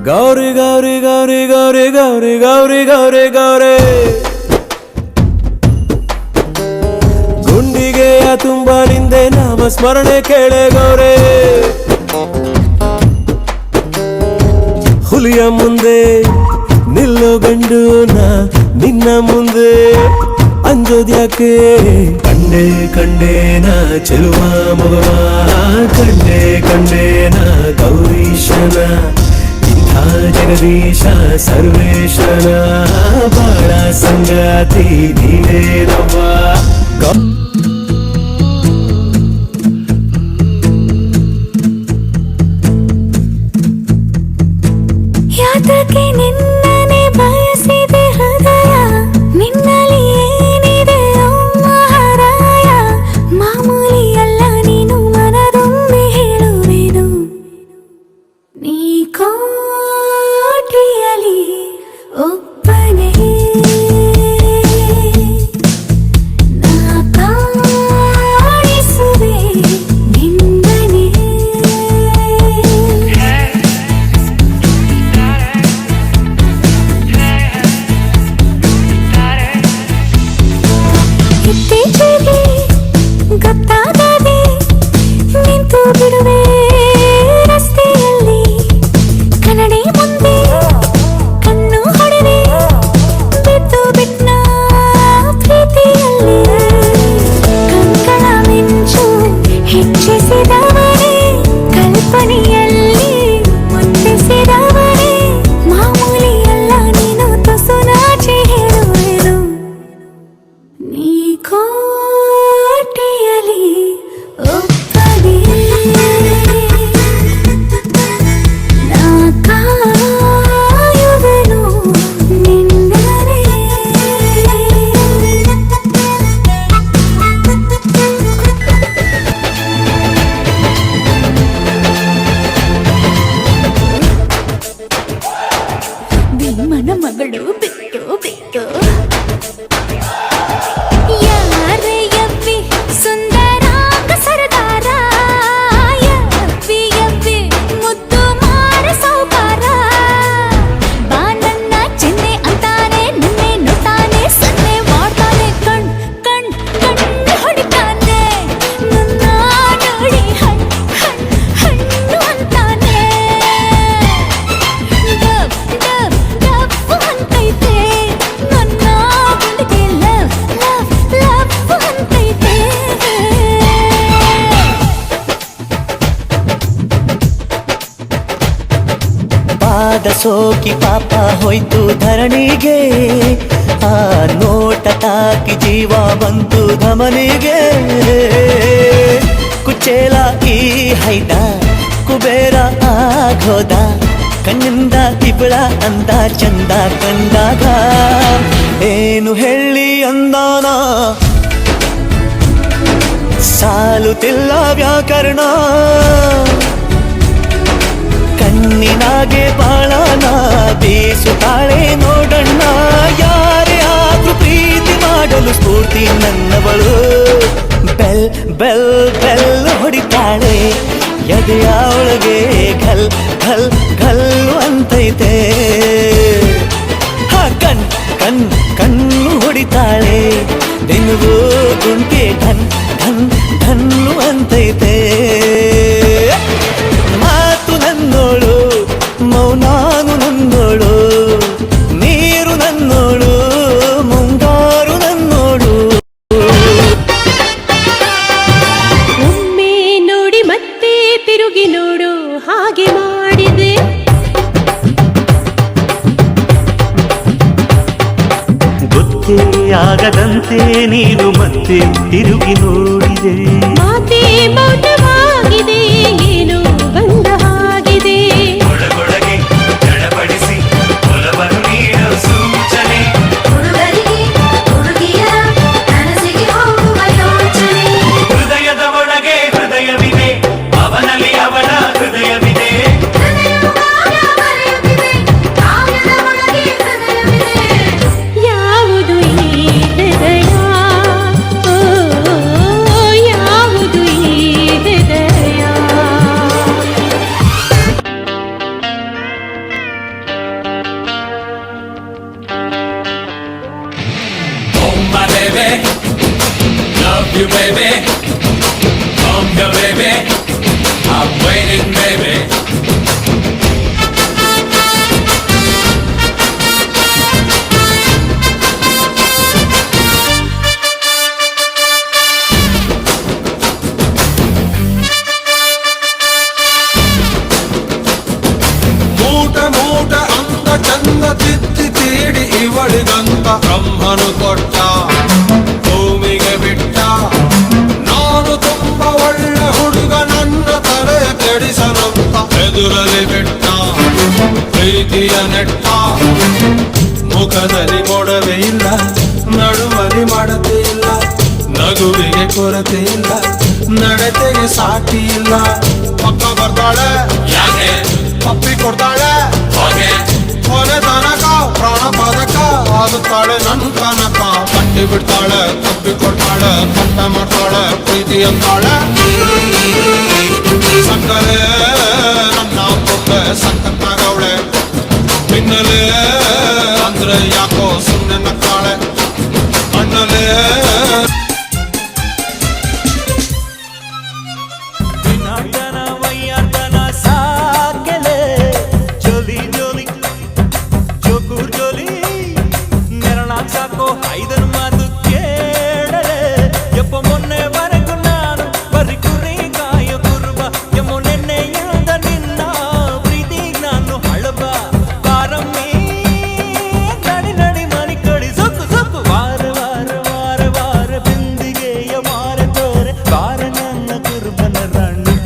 ಗೌರಿ ಗೌರಿ ಗೌರಿ ಗೌರಿ ಗೌರಿ ಗೌರಿ ಗೌರಿ ಗೌರಿ ಗುಂಡಿಗೆಯ ತುಂಬ ನಿಂದೆ ನಾಮ ಸ್ಮರಣೆ ಕೇಳೆ ಗೌರಿ ಹುಲಿಯ ಮುಂದೆ ನಿಲ್ಲೋ ಗಂಡು ನಾ ನಿನ್ನ ಮುಂದೆ ಅಂಜೋದ್ಯಾಕೆ ಕಂಡೆ ಕಂಡೇನ ಚೆಲುವ ಮಗವ ಕಂಡೆ ಕಂಡೇನ ಗೌರೀಶನ ಇಂಥ ಜಗದೀಶ ಸರ್ವೇಶನ ಬಾಳ ಸಂಗಾತಿ ನೀನೇನವ್ವ ಯಾತಕ್ಕೆ ನಿನ್ನನೆ ಬಯಸಿದೆ ಹೃದಯ ನಿನ್ನಲ್ಲಿ ಏನಿದೆ ಮಹಾರಾಯ ಮಾಮೂಲಿಯಲ್ಲ ನೀನು ಮನದೊಮ್ಮೆ ಹೇಳುವೆನು ನೀ ಕೋಟಿಯಲಿ ಒಪ್ಪನೆ ನಾ ಕಾಣಿಸುವೆ ನಿನ್ನನೆ ಇತ್ತೀಚೆಗೆ ಗೊತ್ತಾಗದೆ ನಿಂತು ಬಿಡುವೆ ರಸ್ತೆಯಲ್ಲಿ ಕನ್ನಡಿ ಮುಂದೆ ಕಣ್ಣು ಹೊಡೆದೆ ಬಿದ್ದು ಬಿಟ್ನ ಪ್ರೀತಿಯಲ್ಲಿ ಕಂಕಣ ಮಿಂಚು ಹೆಚ್ಚಿಸಿದವನೇ ಕಲ್ಪನೆಯಲ್ಲಿ ಮುತ್ತಿಸಿದವನೇ ಮಾಮೂಲಿಯಲ್ಲ ನೀನು ತುಸು ನಾಚಿ ಹೇಳುವೆನು ನೀ ಕೋಟೆಯಲ್ಲಿ ಒಪ್ಪದೆ ನಾ ಕಾಯುವೆನು ನಿನ್ನನೆ ಭೀಮನ ಮಗಳು ಬಿಟ್ಟು ಬಿಟ್ಟು ಯಾರೇ ಯವ್ವಿ ಸುಂದರಾಂಗ ಸರದಾರ ಯವ್ವಿ ಯವ್ವಿ ಮುದ್ದು ಮಾರ ಸೌಕಾರ ಬಾ ನನ್ನ ಚೆನ್ನೆ ಅಂತಾನೆ ನಿನ್ನೆ ನೋಡ್ತಾನೆ ಸನ್ನೆ ಮಾಡ್ತಾನೆ ಕಣ್ಣು ಹೊಡಿತಾನೆ ನನ್ನ ನೋಡಿ ಹಣ್ಣು ಅಂತಾನೆ ಡಬ್ಬು ಅಂತೈತೆ ನನ್ನ ಗುಂಡಿಗೆ ಲವ್ ಅಂತೈತೆ ಪಾದ ಸೋಕಿ ಪಾಪ ಹೋಯ್ತು ಧರಣಿಗೆ ಆ ನೋಟ ತಾಕಿ ಜೀವ ಬಂತು ಧಮನಿಗೆ ಕುಚೇಲ ಈ ಹೈದ ಕುಬೇರ ಆಗೋದ ಕಣ್ಣಿಂದ ತಿಬಳ ಅಂದ ಚಂದ ಕಂಡಾಗ ಏನು ಹೇಳಿ ಅಂದಾನ ಸಾಲುತ್ತಿಲ್ಲ ವ್ಯಾಕರಣ ಕಣ್ಣಿನಾಗೆ ಬಾಳನ ಬೀಸುತ್ತಾಳೆ ನೋಡಣ್ಣ ಯಾರೇ ಆದ್ರೂ ಪ್ರೀತಿ ಮಾಡಲು ಸ್ಫೂರ್ತಿ ನನ್ನವಳು ಬೆಲ್ ಬೆಲ್ ಬೆಲ್ ಹೊಡಿತಾಳೆ ಎದೆಯ ಒಳಗೆ ಘಲ್ ಘಲ್ ಘಲ್ಲು ಅಂತೈತೆ ಕಣ್ಣು ಹೊಡಿತಾಳೆ ದಿನವೂ ಗುಂಟೆ ಧನ್ ಧನ್ ಧನ್ನು ಅಂತೈತೆ ಮಾತು ನನ್ನೋಳು ಮೌನಾನು ನನ್ನೋಳು ನೀರು ನನ್ನೋಳು ಮುಂಗಾರು ನನ್ನೋಳು ಒಮ್ಮೆ ನೋಡಿ ಮತ್ತೆ ತಿರುಗಿ ನೋಡು ಹಾಗೆ ಮಾಡಿದೆ ಗೊತ್ತೇ ಆಗದಂತೆ ನೀನು ಮತ್ತೆ ತಿರುಗಿ ನೋಡಿದೆ ಮಾತೆ ಮೌನವಾಗಿದೆ ಏನು ಬಂದ ಹಾಗಿದೆ ಒಳಗೊಳಗೆ ಚಡಪಡಿಸಿ ಒಲವನ್ನು ನೀಡೋ ಸೂಚನೆ ಹುಡುಗರಿಗೆ ಹುಡುಗಿಯರ ಕನಸಿಗೆ ಹೋಗುವ ಯೋಚನೆ ಹೃದಯದ ಒಳಗೆ ಹೃದಯವಿದೆ ಅವನಲ್ಲಿ ಅವಳ ಹೃದಯವಿದೆ ಹೃದಯವಾಗ ಬರೆಯುತ್ತಿದೆ ಕಾವ್ಯದ ಒಳಗೆ ಹೃದಯವಿದೆ ಯಾವುದು ಈ ಹೃದಯ ಓ ಯಾವುದು ಈ ಹೃದಯ love you, baby. Come here, baby. I'm waiting, baby. ಮೂಟ ಮೂಟ ಅಂದ ಚಂದ ತಿತ್ತಿ ತೀಡಿ ಇವಳಿಗಂತ ಬ್ರಹ್ಮನು ಕೊಟ್ಟ ಭೂಮಿಗೆ ಬಿಟ್ಟ ನಾನು ತುಂಬ ಒಳ್ಳೆ ಹುಡುಗ ನನ್ನ ತಲೆ ಕೆಡಿಸನಂತ ಎದುರಲ್ಲಿ ಬಿಟ್ಟ ಪ್ರೀತಿಯ ನೆಟ್ಟ ಮುಖದಲ್ಲಿ ಕೊಡವೇ ಇಲ್ಲ ನಡುವಲಿ ಮಾಡತೆ ಇಲ್ಲ ನಗುವಿಗೆ ಕೊರತೆ ಇಲ್ಲ ನಡತೆಗೆ ಸಾಟಿ ಇಲ್ಲ ಪಕ್ಕ ಬರ್ತಾಳೆ ಯಾಕೆ ಅಪ್ಪಿ ಕೊಡ್ತಾಳೆ ಹೋಗೆ ಕೊನೆ ತನಕ ಪ್ರಾಣ ಪದಕ ಆಗುತ್ತಾಳೆ ನನ್ ಕನಕ ಕಟ್ಟಿ ಬಿಡ್ತಾಳೆ ತಪ್ಪಿ ಕೊಡ್ತಾಳೆ ಕಟ್ಟ ಮಾಡ್ತಾಳೆ ಪ್ರೀತಿ ಅಂತಾಳೆ ಸಕ್ಕರೆ ನನ್ನ ಕೊಟ್ಟೆ ಸಕ್ಕತ್ತಾಗವಳೆ ಮಿನ್ನಲೆ ಅಂದ್ರೆ ಯಾಕೋ ಸುಮ್ಮನೆ ನಕ್ಕಾಳೆ ಅಣ್ಣಲೇ ವಿನಾಟನ ವಯ್ಯಾಟನ ಸಾಕೆಲೆ ಜೋಲಿ ಜೋಲಿ ಜೋಕೂರ್ ಜೋಲಿ ನೆರಳಾಗ್ ಸಾಕೋ ಐದನ್ ಮಾತು ಕೇಳಲೆ ಎಪ್ಪ ಮೊನ್ನೆವರೆಗೂ ನಾನು ಬರಿ ಕುರಿ ಕಾಯ ಕುರುಬ ಎಮ್ಮೊ ನೆನ್ನೆ ಇಳ್ದ ನಿನ್ನ ಪ್ರೀತಿಗ್ ನಾನು ಹಳಬ ಬಾರಮ್ಮಿ ನಡಿ ನಡಿ ಮನಿ ಕಡಿ ಸೊಕ್ಕು ಸೊಕ್ಕು ವಾರ ವಾರ ವಾರ ವಾರ ಬಿಂದಿಗೆಯ ಮಾರ ತೋರೆ ಬಾರ ನನ್ನ ಕುರುಬನ ರಾಣಿ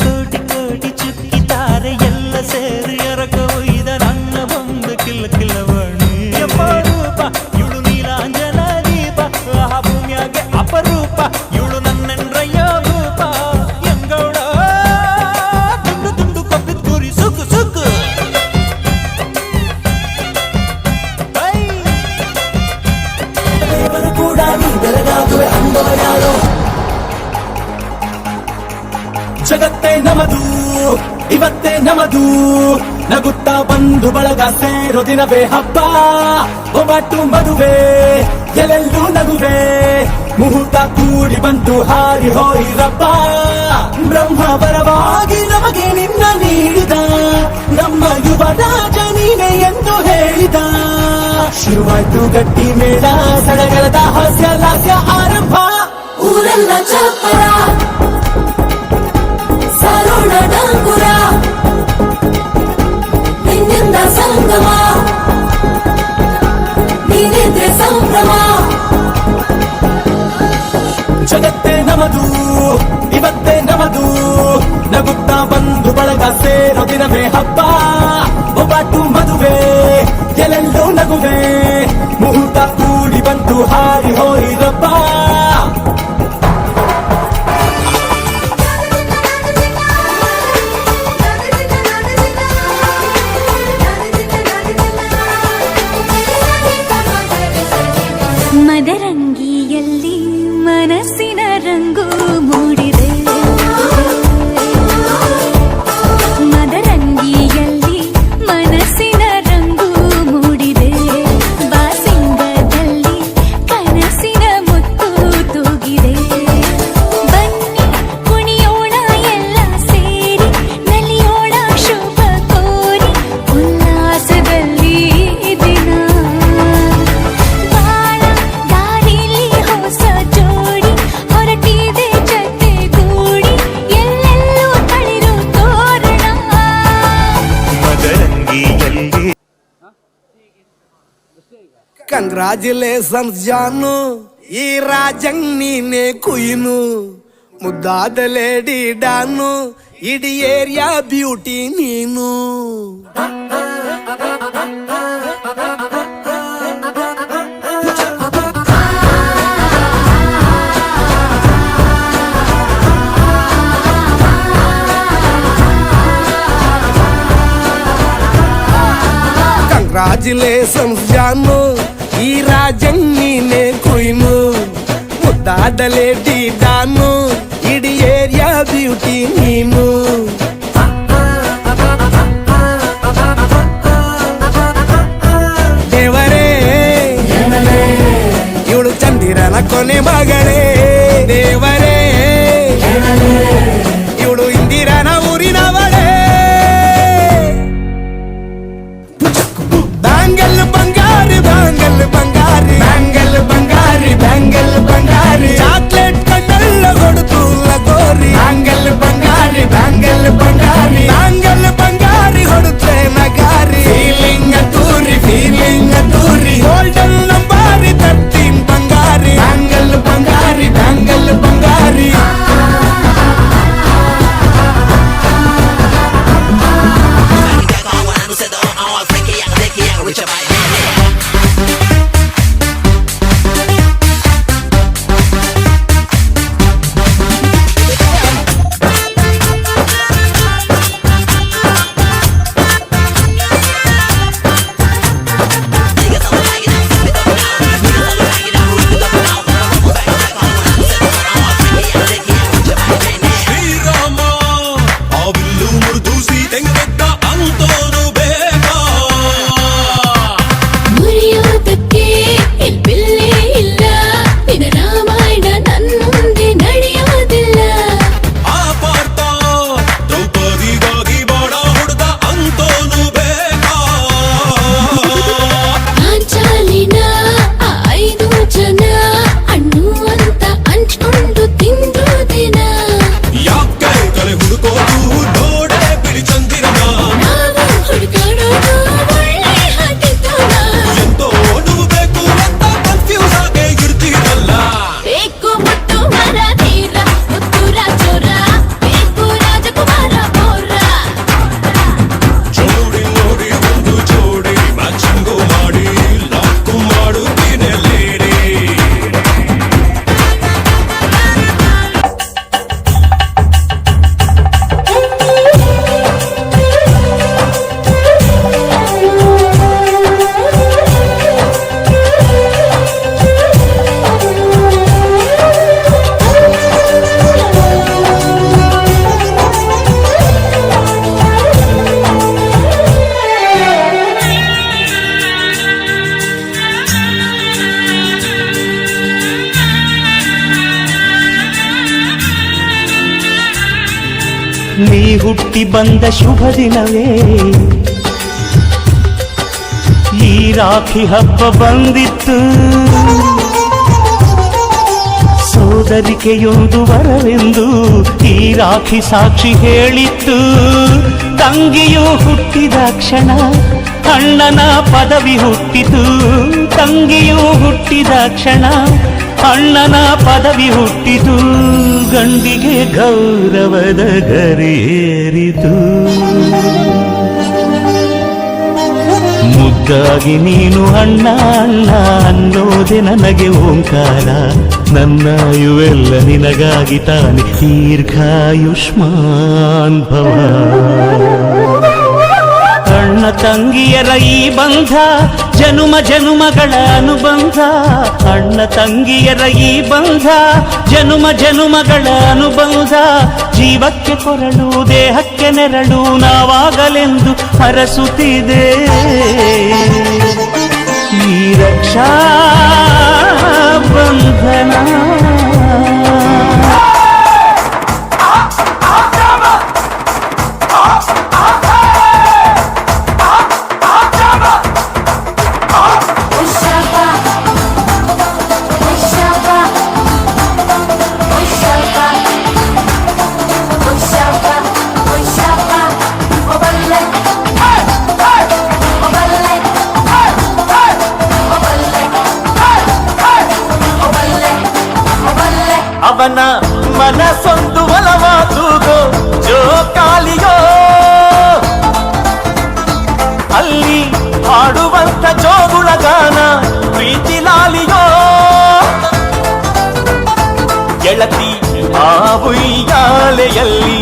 ಕೋಟಿ ಕೋಟಿ ಚುಕ್ಕಿತಾರೆ ಎಲ್ಲ ಸೇರಿ ಎರಕ ಒಯ್ದ ನನ್ನ ಬಂದು ಕಿಲ್ಲ ಕಿಲ್ಲವಣಿ ಎಪ್ಪ ರೂಪ ಇವಳು ನೀಲಾಂಜನ ದೀಪ ಆ ಭೂಮಿಯಾಗೆ ಅಪರೂಪ ಇವಳು ನನ್ನೆನ್ರಯ್ಯ ರೂಪ ಎಂಗೌಡ ತುಂಡು ತುಂಡು ಕಪ್ಪಿದ್ ಗುರಿ ಸುಕ್ಕು ಸುಕ್ಕು ದೇವರು ಕೂಡ ನೀ ಬೆಳಗಾಗುವೆ ಅಂದವ ಯಾರೋ ಜಗತ್ತೇ ನಮದು ಇವತ್ತೇ ನಮದು ನಗುತ್ತಾ ಬಂದು ಬಳಗ ಸೇರೋ ದಿನವೇ ಹಬ್ಬ ಒಬ್ಬಟ್ಟು ಮದುವೆ ಎಲ್ಲೆಲ್ಲೂ ನಗುವೆ ಮುಹೂರ್ತ ಕೂಡಿ ಬಂತು ಹಾರಿ ಹೋಯಿರಪ್ಪ ಬ್ರಹ್ಮ ವರವಾಗಿ ನಮಗೆ ನಿನ್ನ ನೀಡಿದ ನಮ್ಮ ಯುವ ರಾಜ ನೀನೆ ಎಂದು ಹೇಳಿದ ಶುರುವಾಯ್ತು ಗಟ್ಟಿ ಮೇಳ ಸಡಗರದ ಹಾಸ್ಯ ಲಾಸ್ಯ ಆರಂಭ ಊರೆಲ್ಲ ಚಪ್ಪರ ಸರೋಣ ಡಂಗುರ ನಿನ್ನಿಂದ ಸಂಗಮ ನೀನಿದ್ರೆ ಸಂಭ್ರಮ ಜಗತ್ತೇ ನಮದು ಇವತ್ತೇ ನಮದು ನಗುತ್ತಾ ಬಂದು ಬಳಗ ಸೇರೋ ದಿನವೇ ಹಬ್ಬ ಒಬ್ಬಟ್ಟು ಮದುವೆ ಎಲ್ಲೆಲ್ಲೂ ನಗುವೆ ಮುಹೂರ್ತ ಕೂಡಿ ಬಂತು ಹಾರಿ ಹೋಯಿರಪ್ಪ ಮದರಂಗಿಯಲ್ಲಿ ಮನಸ್ಸಿನ ರಂಗು ಮೂಡಿದೆ ಮದರಂಗಿಯಲ್ಲಿ ಮನಸ್ಸಿನ ರಂಗು ಮೂಡಿದೆ ಬಾಸಿಂಗದಲ್ಲಿ ಕನಸಿನ ಮುತ್ತು ತೂಗಿದೆ ಬನ್ನಿ ಕುಣಿಯೋಣ ಎಲ್ಲ ಸೇರಿ ನಲಿಯೋಣ ಶುಭ ಕೋರಿ ಉಲ್ಲಾಸದಲ್ಲಿ ದಿನ ಬಾಳ ದಾರಿಲಿ ಹೊಸ ಜೋಡಿ ಹೊರಟಿದೆ ಜತೆ ಗೂಡಿ ಎಲ್ಲೆಲ್ಲೂ ತಳಿರು ತೋರಣ ಮದರಂಗಿಯಲ್ಲಿ ಕಂಗ್ರಾಚುಲೇಷನ್ಸ್ ಜಾನು ಈ ರಾಜಂಗ್ ನೀನೆ ಕುಯ್ನು ಮುದ್ದಾದ ಲೇಡಿ ಡಾನು ಇಡೀ ಏರಿಯಾ ಬ್ಯೂಟಿ ನೀನು ಕಂಗ್ರಾಚುಲೇಷನ್ಸ್ ಜಾನು ಈ ರಾಜಂಗ್ ನೀನೆ ಕುಯ್ನು ಮುದ್ದಾದ ಲೇಡಿ ಡಾನು ಇಡೀ ಏರಿಯಾ ಬ್ಯೂಟಿ ನೀನು ದೇವರೇ ಇವಳು ಚಂದಿರನ ಕೊನೆ ಗೆಳತಿ ಬಂದ ಶುಭ ದಿನವೇ ಈ ರಾಖಿ ಹಬ್ಬ ಬಂದಿತ್ತು ಸೋದರಿಕೆಯೊಂದು ವರವೆಂದು ಈ ರಾಖಿ ಸಾಕ್ಷಿ ಹೇಳಿತ್ತು ತಂಗಿಯು ಹುಟ್ಟಿದ ಕ್ಷಣ ಅಣ್ಣನ ಪದವಿ ಹುಟ್ಟಿತು ತಂಗಿಯು ಹುಟ್ಟಿದ ಕ್ಷಣ ಅಣ್ಣನ ಪದವಿ ಹುಟ್ಟಿತು ಗಂಡಿಗೆ ಗೌರವದ ಗರಿಯೇರಿತು ಮುದ್ದಾಗಿ ನೀನು ಅಣ್ಣ ಅಣ್ಣ ಅನ್ನೋದೆ ನನಗೆ ಓಂಕಾರ ನನ್ನ ಇವೆಲ್ಲ ನಿನಗಾಗಿ ತಾನೆ ದೀರ್ಘಾಯುಷ್ಮಾನ್ ಭವ ಅಣ್ಣ ತಂಗಿಯರ ಈ ಬಂಧ ಜನುಮ ಜನುಮಗಳ ಅನುಬಂಧ ಅಣ್ಣ ತಂಗಿಯರ ಈ ಬಂಧ ಜನುಮ ಜನುಮಗಳ ಅನುಬಂಧ ಜೀವಕ್ಕೆ ಕೊರಳು ದೇಹಕ್ಕೆ ನೆರಳು ನಾವಾಗಲೆಂದು ಹರಸುತ್ತಿದೆ ಈ ರಕ್ಷಾ ಬಂಧನ ಅವನ ಮನಸ್ಸೊಂದು ಒಲವಾದುಗೋ ಜೋಕಾಲಿಯೋ ಅಲ್ಲಿ ಹಾಡುವಂತ ಜೋಗುಳ ಗಾನ ಪ್ರೀತಿ ಲಾಲಿಯೋ ಗೆಳತಿ ಆ ಉಯ್ಯಾಲೆಯಲ್ಲಿ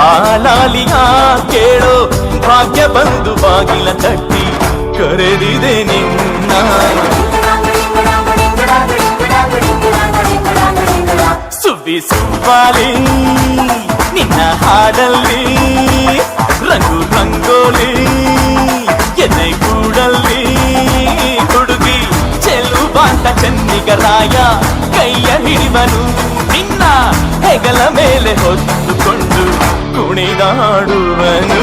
ಆ ಲಾಲಿಯ ಕೇಳೋ ಭಾಗ್ಯ ಬಂದು ಬಾಗಿಲ ತಟ್ಟಿ ಕರೆದಿದೆ ನಿನ್ನ ಸುಬ್ಬಿ ಸುಬ್ಬಾಲಿ ನಿನ್ನ ಹಾಡಲ್ಲಿ ರಂಗು ರಂಗೋಲಿ ಎದೆಗೂಡಲ್ಲಿ ಹುಡುಗಿ ಚೆಲುವಾಂತ ಚೆನ್ನಿಗರಾಯ ಕೈಯ ಹಿಡಿವನು ನಿನ್ನ ಹೆಗಲ ಮೇಲೆ ಹೊತ್ತುಕೊಂಡು ಕುಣಿದಾಡುವನು